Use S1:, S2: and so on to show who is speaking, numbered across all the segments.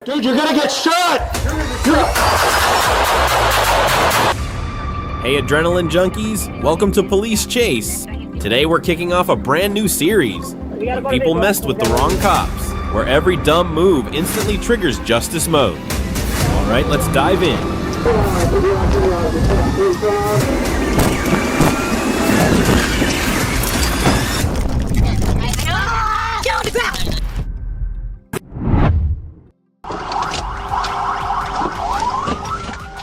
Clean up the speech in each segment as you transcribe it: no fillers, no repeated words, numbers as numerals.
S1: Dude, you're gonna get shot!
S2: Hey adrenaline junkies, welcome to Police Chase. Today we're kicking off a brand new series. People messed with the wrong cops, where every dumb move instantly triggers justice mode. Alright, let's dive in.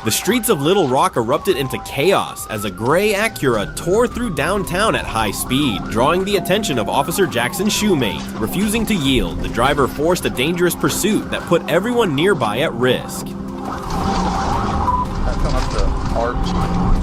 S2: The streets of Little Rock erupted into chaos as a gray Acura tore through downtown at high speed, drawing the attention of Officer Jackson's shoemate. Refusing to yield, the driver forced a dangerous pursuit that put everyone nearby at risk.
S3: Come up the arch.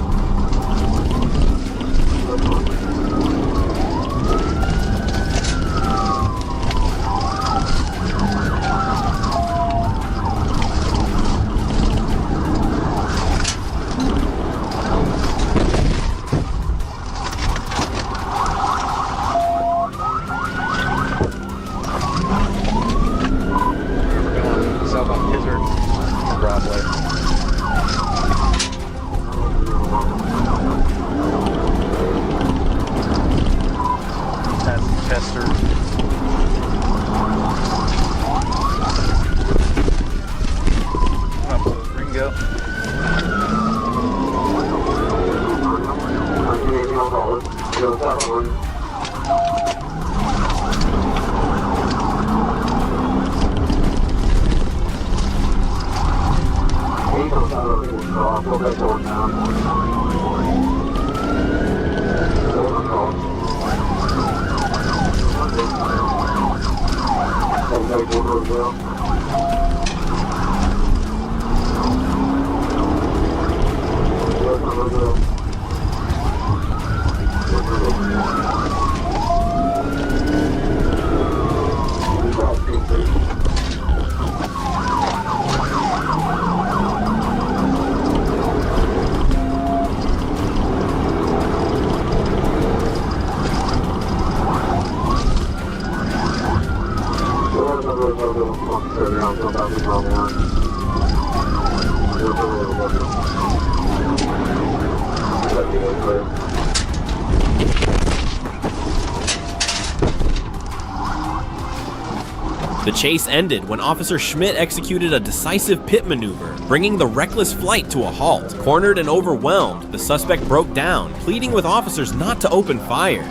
S2: The chase ended when Officer Schmidt executed a decisive pit maneuver, bringing the reckless flight to a halt. Cornered and overwhelmed, the suspect broke down, pleading with officers not to open fire.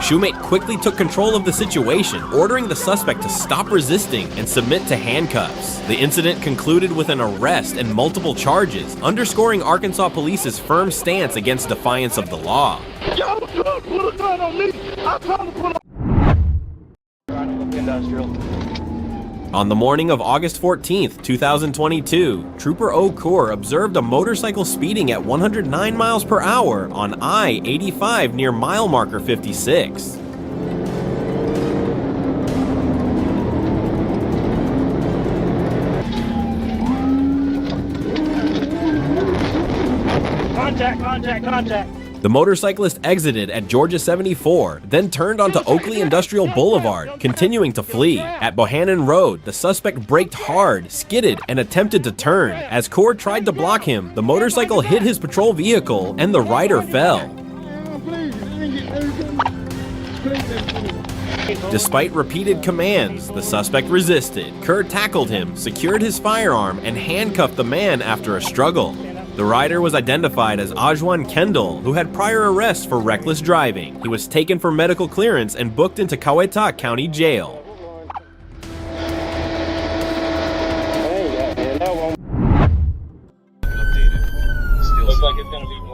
S2: Shoemate quickly took control of the situation, ordering the suspect to stop resisting and submit to handcuffs. The incident concluded with an arrest and multiple charges, underscoring Arkansas Police's firm stance against defiance of the law.
S1: Yo, dude, put a gun on me! I'm trying to put a...
S2: On the morning of August 14th, 2022, Trooper O'Core observed a motorcycle speeding at 109 miles per hour on I-85 near mile marker 56.
S1: Contact!
S2: The motorcyclist exited at Georgia 74, then turned onto Oakley Industrial Boulevard, continuing to flee. At Bohannon Road, the suspect braked hard, skidded, and attempted to turn. As Core tried to block him, the motorcycle hit his patrol vehicle and the rider fell. Despite repeated commands, the suspect resisted. Kerr tackled him, secured his firearm, and handcuffed the man after a struggle. The rider was identified as Ajwan Kendall, who had prior arrests for reckless driving. He was taken for medical clearance and booked into Coweta County Jail.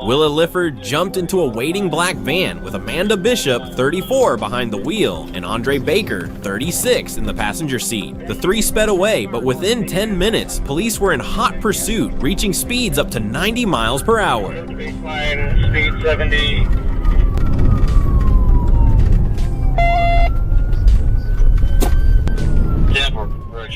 S2: Willa Lifford jumped into a waiting black van with Amanda Bishop, 34, behind the wheel, and Andre Baker, 36, in the passenger seat. The three sped away, but within 10 minutes, police were in hot pursuit, reaching speeds up to 90 miles per hour.
S4: Baseline, speed 70.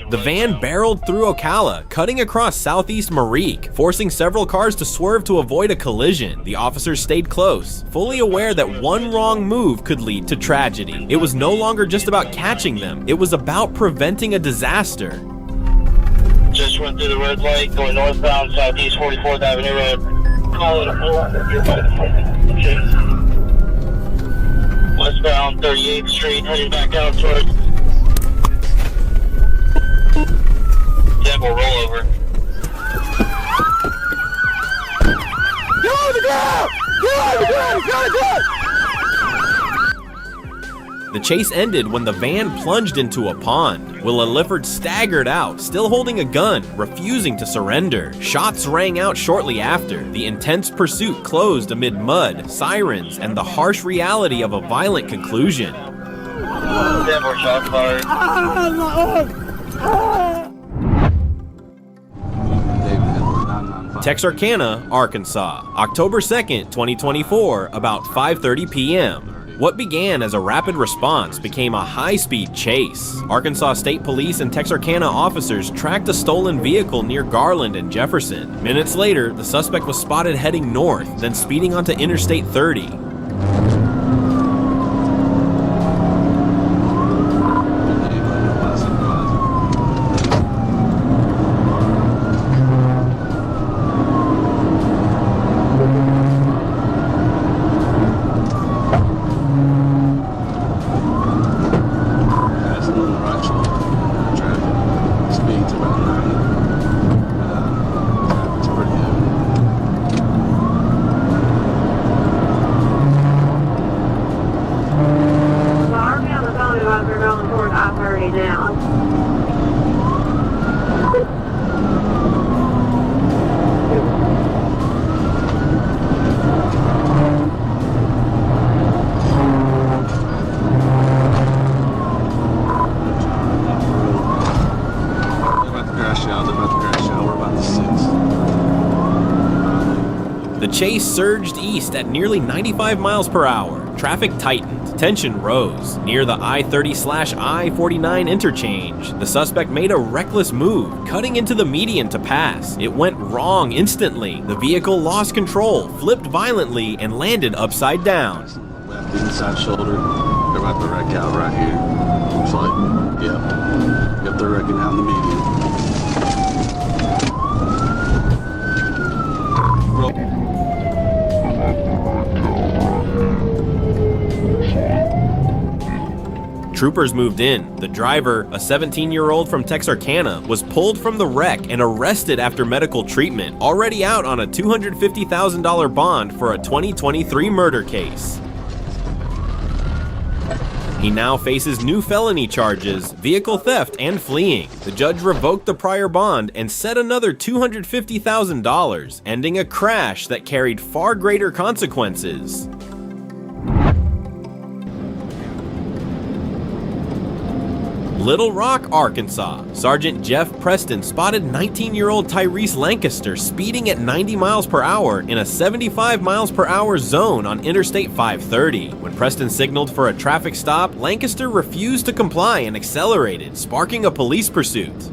S2: The van barreled through Ocala, cutting across southeast Marique, forcing several cars to swerve to avoid a collision. The officers stayed close, fully aware that one wrong move could lead to tragedy. It was no longer just about catching them, it was about preventing a disaster.
S4: just went through the red light going northbound southeast 44th Avenue Road. Call it a westbound 38th Street, heading back out towards Temple rollover.
S1: Get on the ground! Get on the ground! Get on the ground!
S2: The chase ended when the van plunged into a pond. Willa Lifford staggered out, still holding a gun, refusing to surrender. Shots rang out shortly after. The intense pursuit closed amid mud, sirens, and the harsh reality of a violent conclusion.
S4: Denver shot fired.
S2: Texarkana, Arkansas, October 2nd, 2024, about 5:30 p.m. What began as a rapid response became a high-speed chase. Arkansas State Police and Texarkana officers tracked a stolen vehicle near Garland and Jefferson. Minutes later, the suspect was spotted heading north, then speeding onto Interstate 30. The chase surged east at nearly 95 miles per hour. Traffic tightened, tension rose. Near the I-30/I-49 interchange, the suspect made a reckless move, cutting into the median to pass. It went wrong instantly. The vehicle lost control, flipped violently, and landed upside down.
S5: Left inside shoulder. They're about to wreck out right here. Looks like, yep, they're wrecking out in the median.
S2: Troopers moved in. The driver, a 17-year-old from Texarkana, was pulled from the wreck and arrested after medical treatment, already out on a $250,000 bond for a 2023 murder case. He now faces new felony charges, vehicle theft, and fleeing. The judge revoked the prior bond and set another $250,000, ending a crash that carried far greater consequences. Little Rock, Arkansas. Sergeant Jeff Preston spotted 19-year-old Tyrese Lancaster speeding at 90 miles per hour in a 75 miles per hour zone on Interstate 530. When Preston signaled for a traffic stop, Lancaster refused to comply and accelerated, sparking a police pursuit.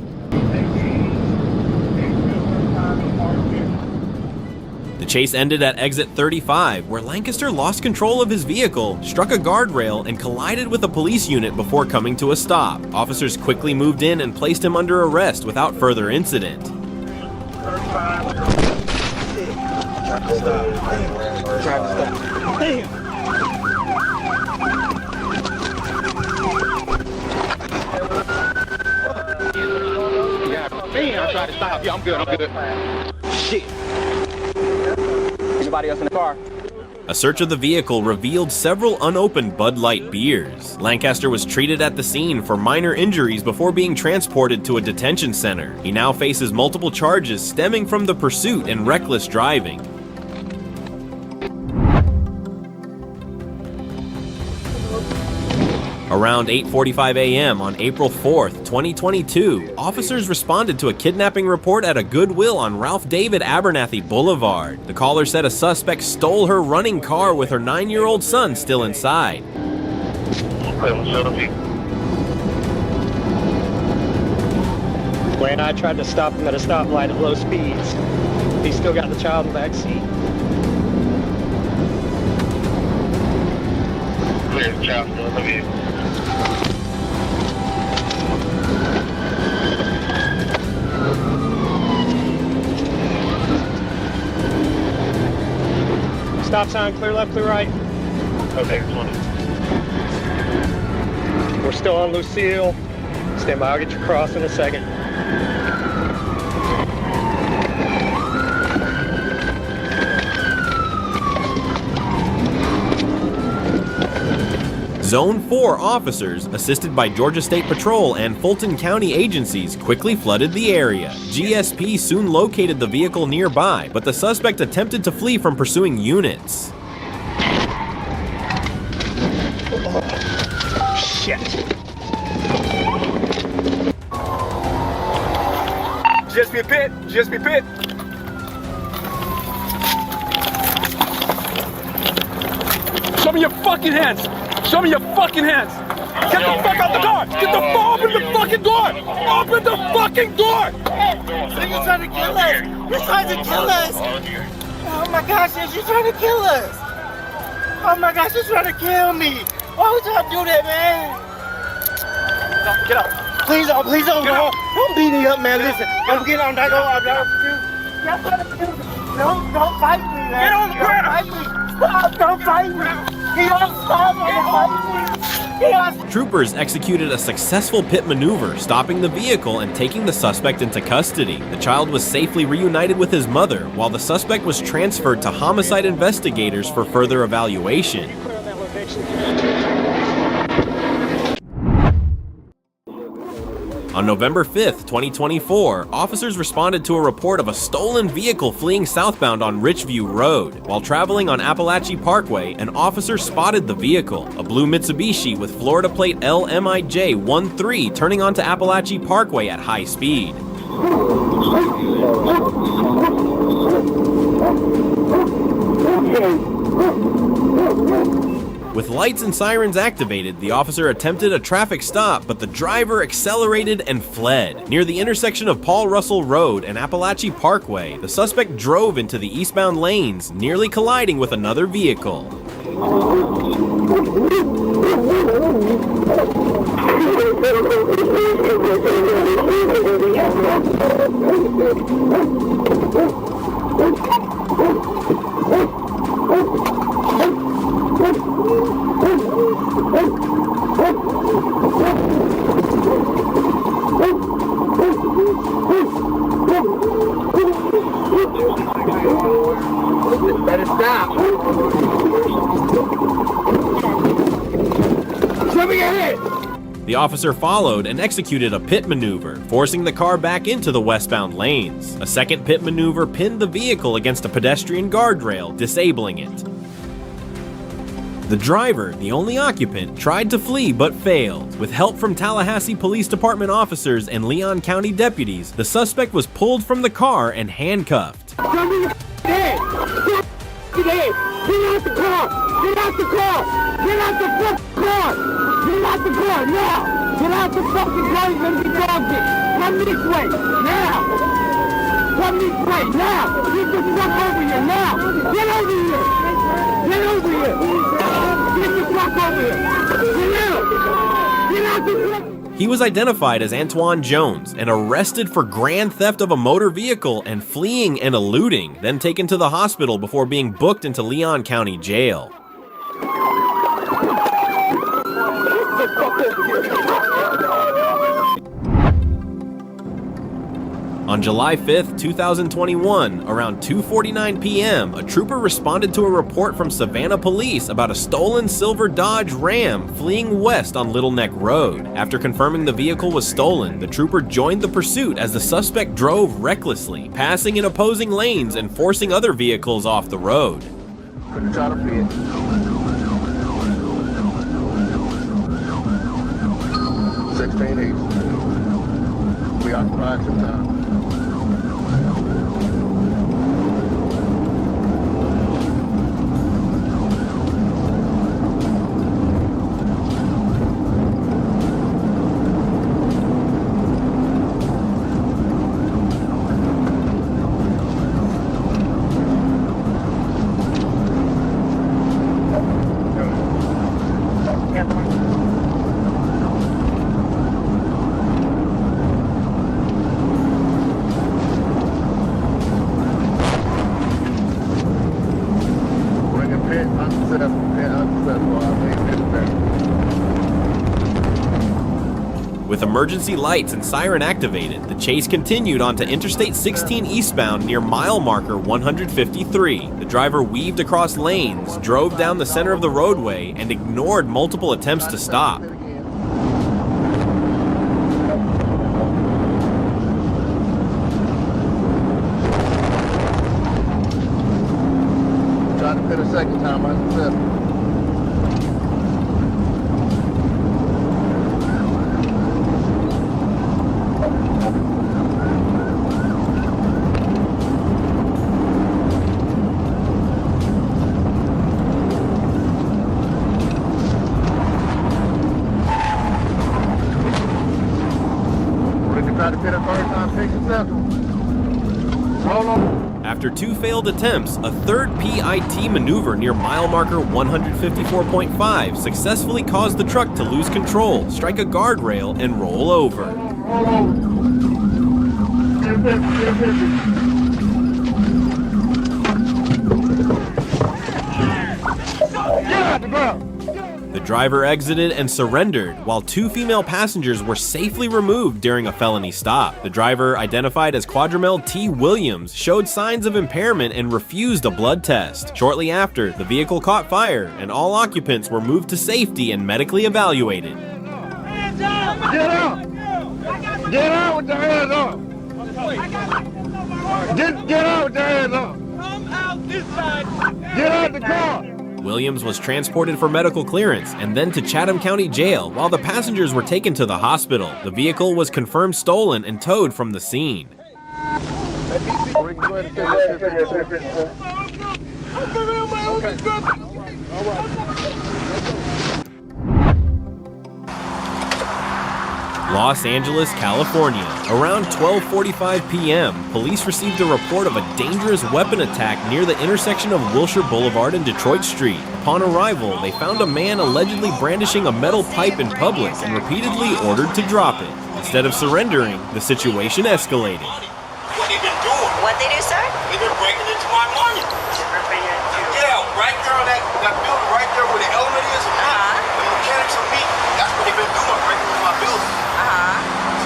S2: The chase ended at exit 35, where Lancaster lost control of his vehicle, struck a guardrail, and collided with a police unit before coming to a stop. Officers quickly moved in and placed him under arrest without further incident.
S6: I tried to stop you. I'm good. Shit. Anybody else in the car?
S2: A search of the vehicle revealed several unopened Bud Light beers. Lancaster was treated at the scene for minor injuries before being transported to a detention center. He now faces multiple charges stemming from the pursuit and reckless driving. Around 8:45 a.m. on April 4th, 2022, officers responded to a kidnapping report at a Goodwill on Ralph David Abernathy Boulevard. The caller said a suspect stole her running car with her 9-year-old son still inside.
S7: When I tried to stop him at a stoplight at low speeds, he still got the child in the back seat.
S4: Clear the child in the vehicle.
S7: Stop sign, clear left, clear right.
S4: Okay, 20.
S7: We're still on Lucille. Stand by, I'll get you across in a second.
S2: Zone 4 officers, assisted by Georgia State Patrol and Fulton County agencies, quickly flooded the area. GSP soon located the vehicle nearby, but the suspect attempted to flee from pursuing units.
S7: Shit.
S1: GSP pit, GSP pit. Show me your fucking hands. Show me your fucking hands. Get the fuck out the door. Get the fuck, open the fucking door. Open the fucking door.
S8: So you're trying to kill us. You're trying to kill us. Oh my gosh, you're trying to kill us. Oh my gosh, you're trying to kill me. Why would y'all do that, man?
S1: Get out.
S8: Please don't, don't beat me up, man. Listen, I'm getting on that door. Y'all trying to kill me. Don't fight me, man.
S1: Get on the ground.
S8: Don't fight me. Stop, don't fight me. He don't stop, don't fight me.
S2: Troopers executed a successful pit maneuver, stopping the vehicle and taking the suspect into custody. The child was safely reunited with his mother, while the suspect was transferred to homicide investigators for further evaluation. On November 5th, 2024, officers responded to a report of a stolen vehicle fleeing southbound on Richview Road. While traveling on Appalachia Parkway, an officer spotted the vehicle, a blue Mitsubishi with Florida plate LMIJ13, turning onto Appalachia Parkway at high speed. With lights and sirens activated, the officer attempted a traffic stop, but the driver accelerated and fled. Near the intersection of Paul Russell Road and Appalachia Parkway, the suspect drove into the eastbound lanes, nearly colliding with another vehicle.
S8: Better stop. Show me your head.
S2: The officer followed and executed a pit maneuver, forcing the car back into the westbound lanes. A second pit maneuver pinned the vehicle against a pedestrian guardrail, disabling it. The driver, the only occupant, tried to flee but failed. With help from Tallahassee Police Department officers and Leon County deputies, the suspect was pulled from the car and handcuffed.
S8: Show me your head. Get out the car. Get out the car. Get out the fucking car. Get out the car now. Get out the fucking car. You're gonna be talking. Come this way now. Come this way now. Get the fuck over here now. Get over here. Get over here. Get the fuck over here. Get out. Get out the fuck.
S2: He was identified as Antoine Jones and arrested for grand theft of a motor vehicle and fleeing and eluding, then taken to the hospital before being booked into Leon County Jail. On July 5th, 2021, around 2:49 p.m., a trooper responded to a report from Savannah Police about a stolen silver Dodge Ram fleeing west on Little Neck Road. After confirming the vehicle was stolen, the trooper joined the pursuit as the suspect drove recklessly, passing in opposing lanes and forcing other vehicles off the road.
S5: Couldn't try to pit. 16 East. We occupied some time.
S2: With emergency lights and siren activated, the chase continued onto Interstate 16 eastbound near mile marker 153. The driver weaved across lanes, drove down the center of the roadway, and ignored multiple attempts to stop.
S5: Tried to pit a second time, I said.
S2: After 2 failed attempts, a third PIT maneuver near mile marker 154.5 successfully caused the truck to lose control, strike a guardrail, and roll over. The driver exited and surrendered, while 2 female passengers were safely removed during a felony stop. The driver, identified as Quadramel T. Williams, showed signs of impairment and refused a blood test. Shortly after, the vehicle caught fire, and all occupants were moved to safety and medically evaluated.
S8: Get out! Get out with your hands up! Get out with your hands up! Come out this side! Get out the car!
S2: Williams was transported for medical clearance and then to Chatham County Jail, while the passengers were taken to the hospital. The vehicle was confirmed stolen and towed from the scene. Los Angeles, California. Around 12:45 p.m., police received a report of a dangerous weapon attack near the intersection of Wilshire Boulevard and Detroit Street. Upon arrival, they found a man allegedly brandishing a metal pipe in public and repeatedly ordered to drop it. Instead of surrendering, the situation escalated.
S9: What they been doing?
S10: What they do, sir?
S9: They been breaking into my money. Yeah, right there on that building, right there where the element is, and the mechanics will meet. That's what they've been doing, breaking into my building.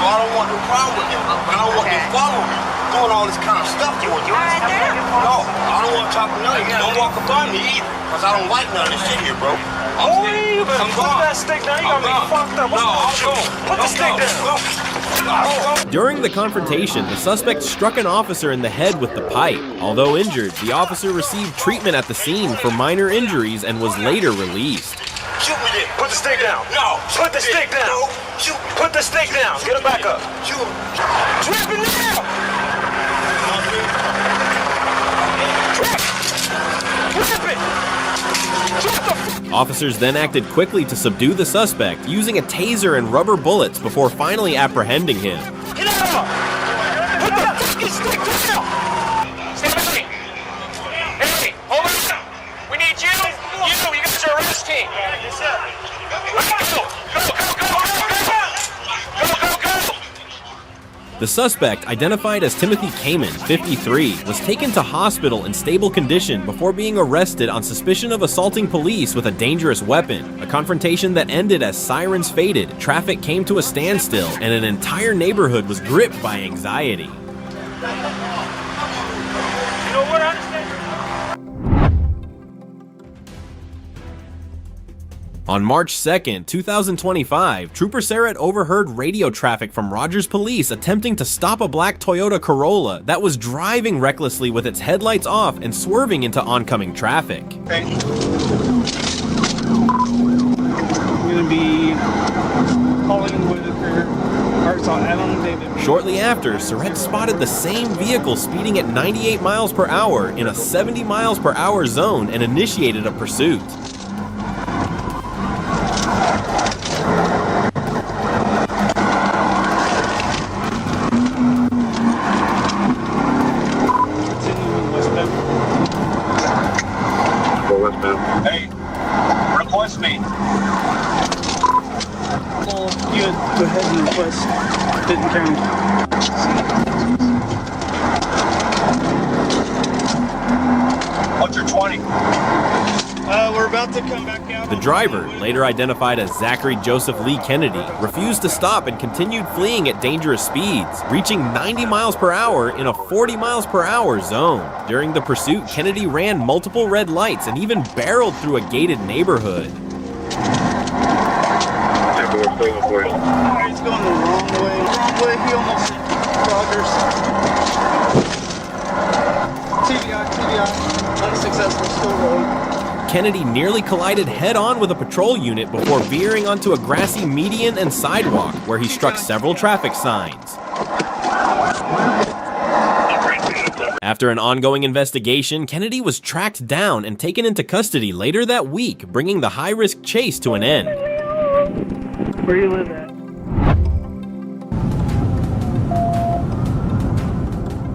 S9: So I don't want no problem with them, but I don't want them following me, doing all this kind of stuff to it.
S10: All right, there.
S9: No, I don't want to talk to none of you. Don't walk up on me either, because I don't like none of this shit here, bro. I'm gone. Put that stick down. You got me fucked up. Put the stick down.
S2: During the confrontation, the suspect struck an officer in the head with the pipe. Although injured, the officer received treatment at the scene for minor injuries and was later released.
S9: Shoot me then.
S6: Put the stick down.
S9: No.
S6: Put the stick down.
S9: No. Shoot.
S6: Put the stick down. Get it back up.
S9: Shoot.
S6: Drop it now. Drop it.
S2: Officers then acted quickly to subdue the suspect, using a taser and rubber bullets before finally apprehending him.
S6: Get out. Put the fucking stick down. Stand with me. Hey, hold on. We need you. You got your arrest team.
S2: The suspect, identified as Timothy Kamen, 53, was taken to hospital in stable condition before being arrested on suspicion of assaulting police with a dangerous weapon. A confrontation that ended as sirens faded, traffic came to a standstill, and an entire neighborhood was gripped by anxiety. On March 2nd, 2025, Trooper Serrett overheard radio traffic from Rogers Police attempting to stop a black Toyota Corolla that was driving recklessly with its headlights off and swerving into oncoming traffic.
S6: I'm gonna be calling with
S2: Shortly after, Serrett spotted the same vehicle speeding at 98 miles per hour in a 70 miles per hour zone and initiated a pursuit.
S9: Hey, request me.
S6: Well, you had go ahead and request. Didn't count.
S9: What's your 20?
S6: We're about about to come back out.
S2: The driver, later identified as Zachary Joseph Lee Kennedy, refused to stop and continued fleeing at dangerous speeds, reaching 90 miles per hour in a 40 miles per hour zone. During the pursuit, Kennedy ran multiple red lights and even barreled through a gated neighborhood.
S6: He's going the wrong way. He almost progress. TBI. Unsuccessful, still rolling.
S2: Kennedy nearly collided head-on with a patrol unit before veering onto a grassy median and sidewalk, where he struck several traffic signs. After an ongoing investigation, Kennedy was tracked down and taken into custody later that week, bringing the high-risk chase to an end.
S7: Where you live at?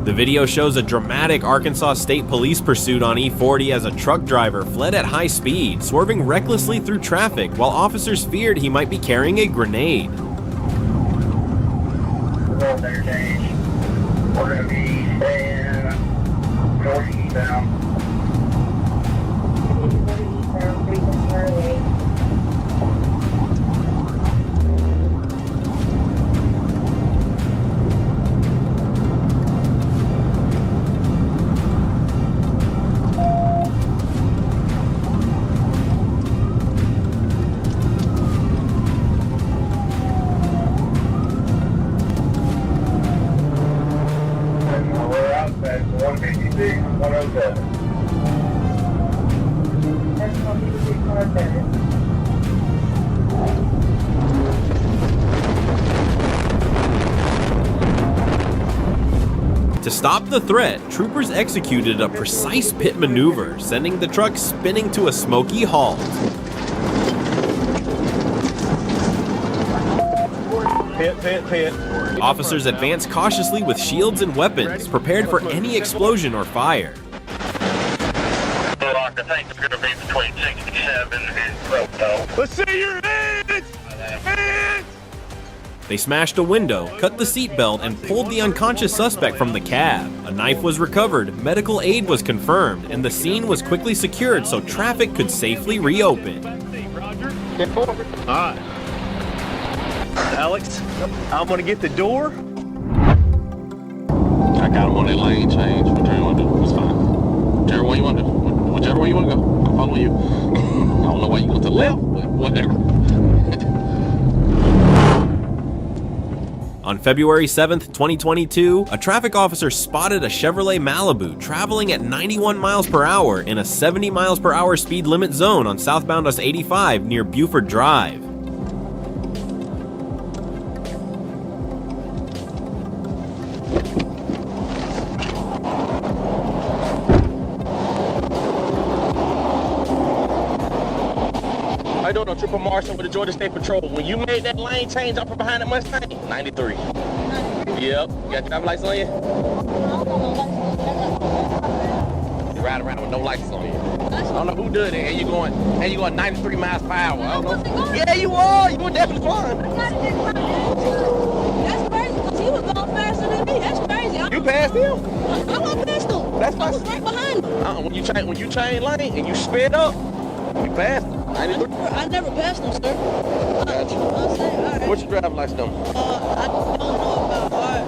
S2: The video shows a dramatic Arkansas State Police pursuit on E40 as a truck driver fled at high speed, swerving recklessly through traffic while officers feared he might be carrying a grenade.
S4: We're going to be staying northeastbound. We're out at 156, 107. That's 156, 107.
S2: To stop the threat, troopers executed a precise pit maneuver, sending the truck spinning to a smoky halt.
S6: Pit.
S2: Officers advanced cautiously with shields and weapons, prepared for any explosion or fire.
S4: I think it's going to be between 67 and Roto.
S6: Let's see your hands! Hands!
S2: They smashed a window, cut the seatbelt, and pulled the unconscious suspect from the cab. A knife was recovered, medical aid was confirmed, and the scene was quickly secured so traffic could safely reopen.
S6: Alright. Alex, I'm gonna get the door.
S5: I got him on that lane change. Whichever you want to do, it's fine. Whichever way you want to do. Whichever way you want to go. I'm following you. I don't know why you go to the left, but whatever.
S2: On February 7th, 2022, a traffic officer spotted a Chevrolet Malibu traveling at 91 miles per hour in a 70 miles per hour speed limit zone on southbound US 85 near Buford Drive.
S6: I don't know, Triple Marshall with the Georgia State Patrol. When you made that lane change up from behind that Mustang, 93. Yep. You got driver's license on you? You ride around with no license on you. I don't know who did it, and you going 93 miles per hour. I don't know. Yeah, you are. You were definitely flying.
S10: That's crazy, because he was going faster than me. That's crazy.
S6: You passed him.
S10: I went past him.
S6: That's
S10: I was right behind him.
S6: When you change lane and you sped up, you passed him.
S10: I never passed him, sir.
S6: Gotcha.
S10: I'm saying, all right.
S6: What's your driver's license number?
S10: I don't know about art.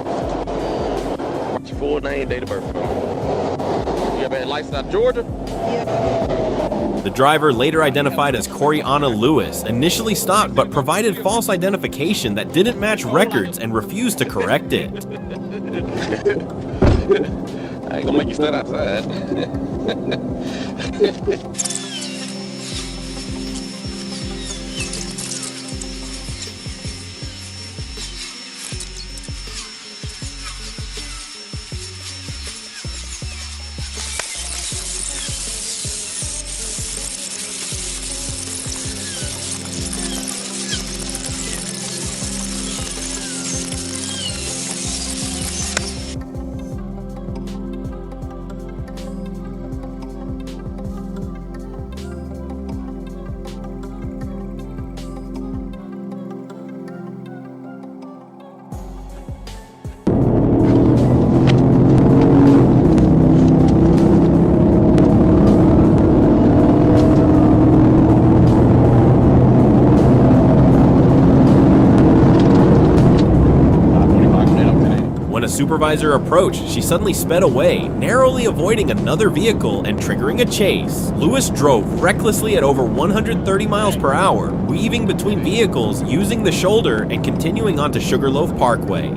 S6: What's your full name, date of birth? You have a license out of Georgia?
S10: Yeah.
S2: The driver, later identified as Corianna Lewis, initially stopped but provided false identification that didn't match records and refused to correct it.
S6: I ain't gonna make you stand outside.
S2: When a supervisor approached, she suddenly sped away, narrowly avoiding another vehicle and triggering a chase. Lewis drove recklessly at over 130 miles per hour, weaving between vehicles, using the shoulder, and continuing onto Sugarloaf Parkway.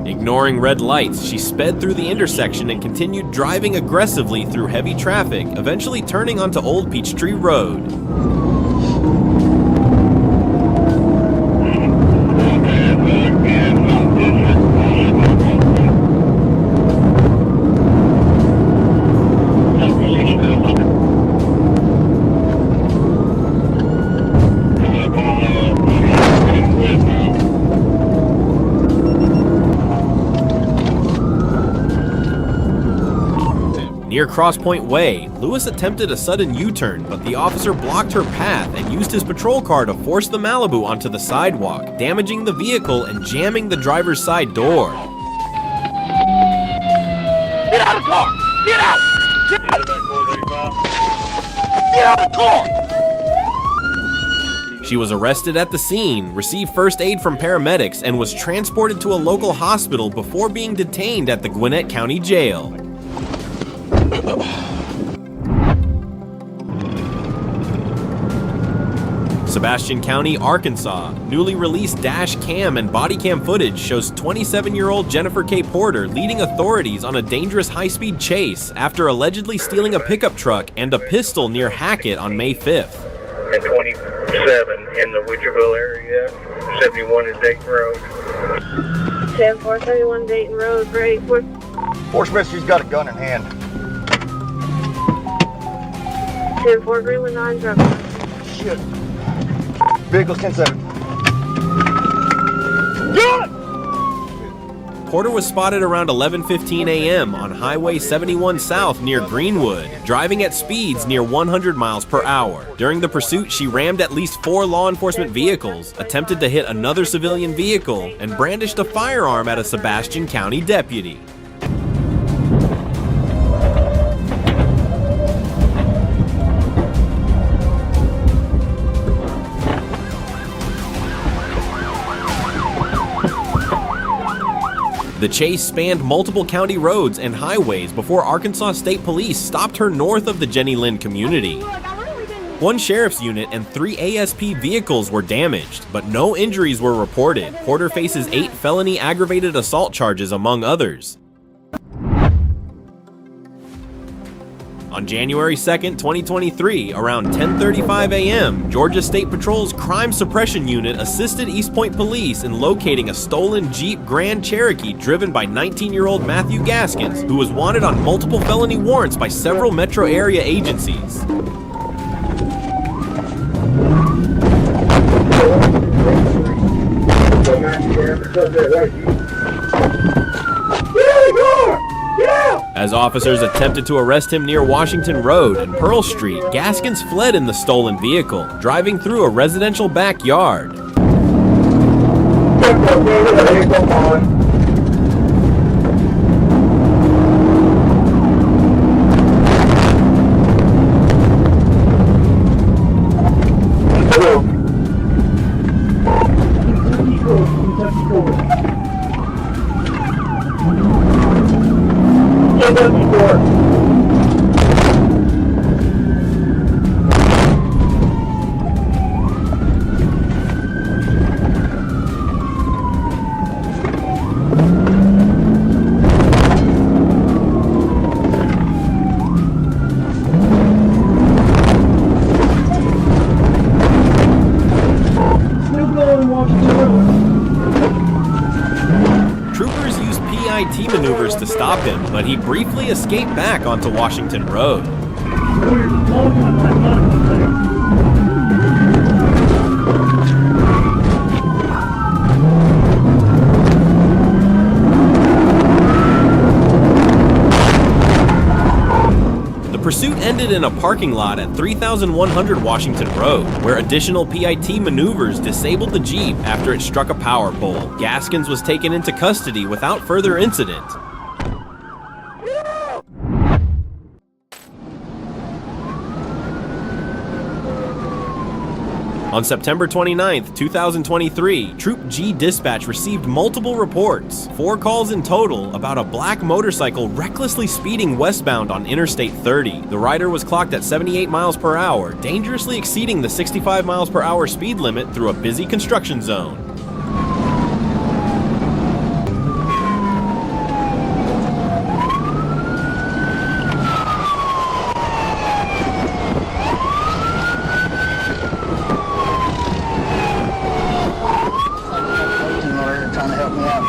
S2: Ignoring red lights, she sped through the intersection and continued driving aggressively through heavy traffic, eventually turning onto Old Peachtree Road. Near Cross Point Way, Lewis attempted a sudden U-turn, but the officer blocked her path and used his patrol car to force the Malibu onto the sidewalk, damaging the vehicle and jamming the driver's side door.
S8: Get out of the car! Get out! Get out of the car!
S2: She was arrested at the scene, received first aid from paramedics, and was transported to a local hospital before being detained at the Gwinnett County Jail. Sebastian County, Arkansas. Newly released dash cam and body cam footage shows 27-year-old Jennifer K. Porter leading authorities on a dangerous high-speed chase after allegedly stealing a pickup truck and a pistol near Hackett on May 5th.
S11: And 27 in the Witcherville area, 71 in Dayton Road.
S12: 10-431 Dayton Road, ready for...
S9: Force-Mister's got a gun in hand.
S12: 10-4 green with 9 driving.
S9: Shit. Vehicles 10-7.
S2: Porter was spotted around 11:15 a.m. on Highway 71 South near Greenwood, driving at speeds near 100 miles per hour. During the pursuit, she rammed at least 4 law enforcement vehicles, attempted to hit another civilian vehicle, and brandished a firearm at a Sebastian County deputy. The chase spanned multiple county roads and highways before Arkansas State Police stopped her north of the Jenny Lind community. 1 sheriff's unit and 3 ASP vehicles were damaged, but no injuries were reported. Porter faces 8 felony aggravated assault charges, among others. On January 2nd, 2023, around 10:35 a.m., Georgia State Patrol's Crime Suppression Unit assisted East Point Police in locating a stolen Jeep Grand Cherokee driven by 19-year-old Matthew Gaskins, who was wanted on multiple felony warrants by several metro area agencies. As officers attempted to arrest him near Washington Road and Pearl Street, Gaskins fled in the stolen vehicle, driving through a residential backyard. PIT maneuvers to stop him, but he briefly escaped back onto Washington Road. The pursuit ended in a parking lot at 3100 Washington Road, where additional PIT maneuvers disabled the Jeep after it struck a power pole. Gaskins was taken into custody without further incident. On September 29, 2023, Troop G Dispatch received multiple reports, 4 calls in total, about a black motorcycle recklessly speeding westbound on Interstate 30. The rider was clocked at 78 miles per hour, dangerously exceeding the 65 miles per hour speed limit through a busy construction zone.
S8: Trying to help me out.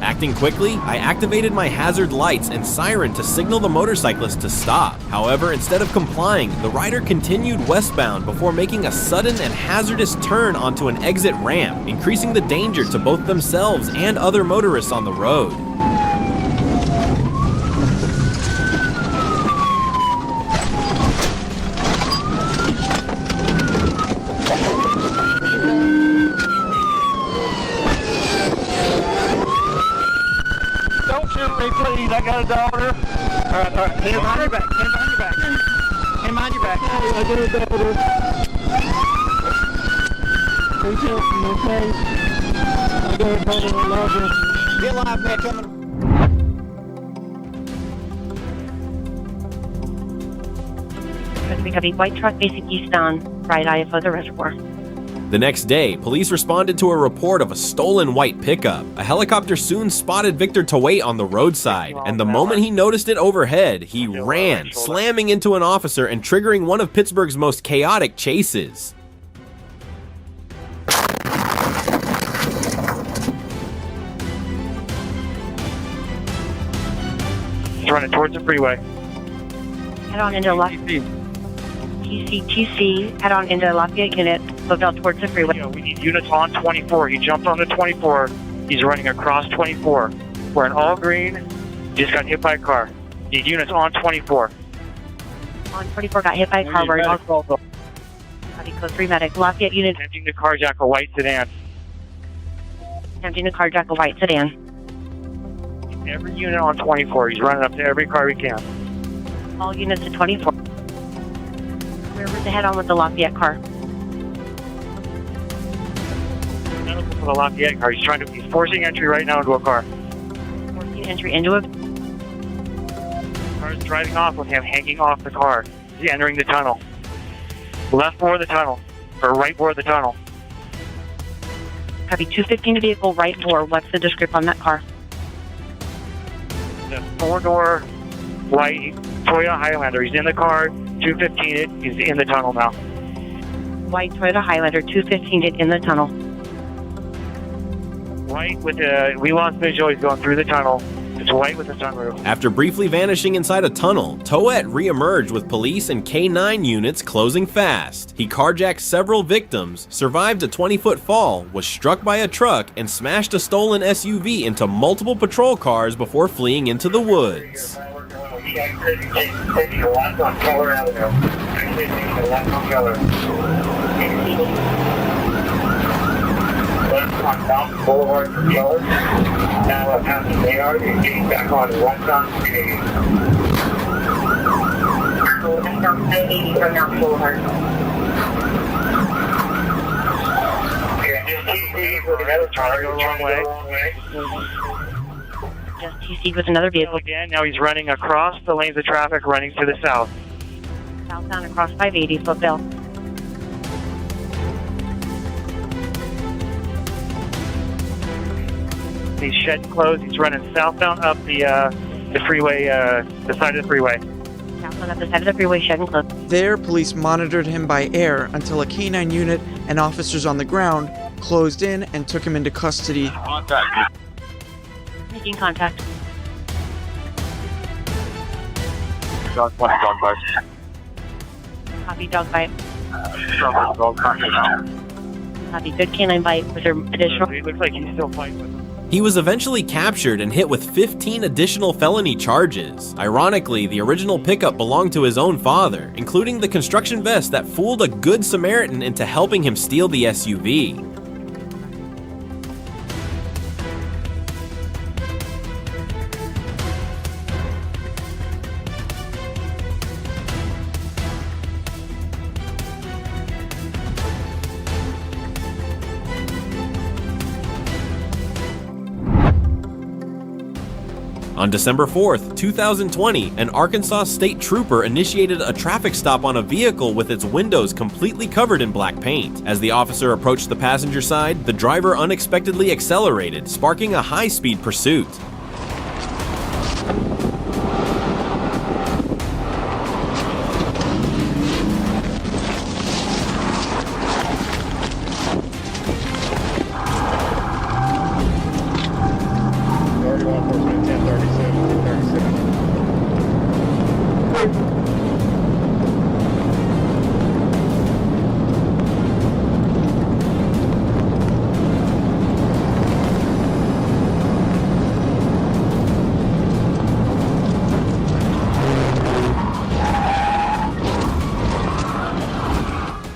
S2: Acting quickly, I activated my hazard lights and siren to signal the motorcyclist to stop. However, instead of complying, the rider continued westbound before making a sudden and hazardous turn onto an exit ramp, increasing the danger to both themselves and other motorists on the road.
S6: Don't shoot me, please. I got a daughter. All right. Hands behind your back. Hands behind your back. Hands behind your back.
S8: I got a daughter. Please help me, okay? I got a daughter, I love her.
S6: Get live, man. Coming.
S13: We have a white truck facing east on right eye of the reservoir.
S2: The next day, police responded to a report of a stolen white pickup. A helicopter soon spotted Victor Tawait on the roadside, and the moment he noticed it overhead, he ran, slamming into an officer and triggering one of Pittsburgh's most chaotic chases.
S6: He's running towards the freeway.
S13: Head on into TC, head on into Lafayette unit, moved out towards the freeway.
S6: We need units on 24. He jumped on the 24. He's running across 24. We're in all green. Just got hit by a car. Need units on 24.
S13: On 24, got hit by a car. We're in all code 3 medic. Lafayette unit.
S6: Attempting to carjack a white sedan.
S13: Attempting to carjack a white sedan.
S6: Every unit on 24. He's running up to every car he can.
S13: All units to 24. We're to head on with the Lafayette car.
S6: For the Lafayette car. He's forcing entry right now into a car.
S13: Forcing entry into a
S6: Car's driving off with him hanging off the car. He's entering the tunnel. Left bore of the tunnel. Or right bore of the tunnel.
S13: Copy 215 vehicle, right bore. What's the description on that car?
S6: The 4-door white Toyota Highlander. He's in the car. 215 it. He's in the tunnel now.
S13: White Toyota Highlander, 215 it in the tunnel.
S6: White with we lost visual. He's going through the tunnel. It's white with the sunroof.
S2: After briefly vanishing inside a tunnel, Tawait re-emerged with police and K9 units closing fast. He carjacked several victims, survived a 20-foot fall, was struck by a truck, and smashed a stolen SUV into multiple patrol cars before fleeing into the woods.
S11: On Mountain Boulevard for Keller. Now past the Maynard and getting back on westbound 380. Westbound 380 from Mountain Boulevard.
S6: Just TC with another car going the wrong way.
S13: Just TC with another vehicle.
S6: Again, now he's running across the lanes of traffic running to the south.
S13: Southbound across 580, Footbill.
S7: He's shed clothes. He's running southbound up the freeway, the side of the freeway.
S13: Southbound up the side of the freeway, shedding clothes.
S14: There, police monitored him by air until a K-9 unit and officers on the ground closed in and took him into custody.
S6: Contact.
S13: Making contact.
S6: Dog bite.
S13: Copy, dog bite.
S6: Dog contact.
S13: Copy, good canine bite. Was there additional?
S7: It looks like he's still fighting with him.
S2: He was eventually captured and hit with 15 additional felony charges. Ironically, the original pickup belonged to his own father, including the construction vest that fooled a good Samaritan into helping him steal the SUV. On December 4th, 2020, an Arkansas state trooper initiated a traffic stop on a vehicle with its windows completely covered in black paint. As the officer approached the passenger side, the driver unexpectedly accelerated, sparking a high-speed pursuit.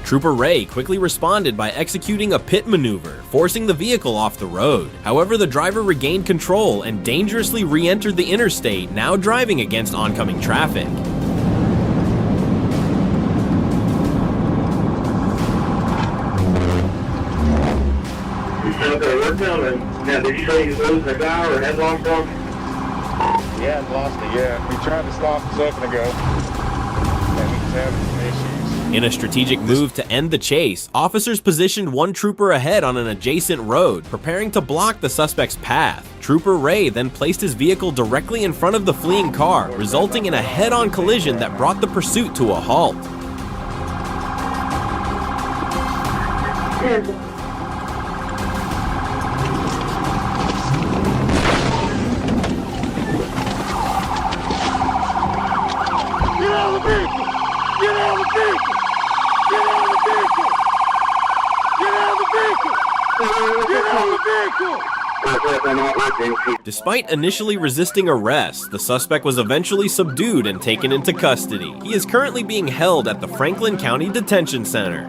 S2: Trooper Ray quickly responded by executing a pit maneuver, forcing the vehicle off the road. However, the driver regained control and dangerously re-entered the interstate, now driving against oncoming traffic.
S11: Okay, we're coming. Now, did you say you losing a guy or had lost him?
S3: Yeah, I lost it, yeah. We tried to stop a second ago. And we was having some issues.
S2: In a strategic move to end the chase, officers positioned one trooper ahead on an adjacent road, preparing to block the suspect's path. Trooper Ray then placed his vehicle directly in front of the fleeing car, resulting in a head-on collision that brought the pursuit to a halt.
S8: Get out of the vehicle! Get out of the vehicle! Get out of the vehicle! Get out of the vehicle! Get out of the vehicle!
S2: Despite initially resisting arrest, the suspect was eventually subdued and taken into custody. He is currently being held at the Franklin County Detention Center.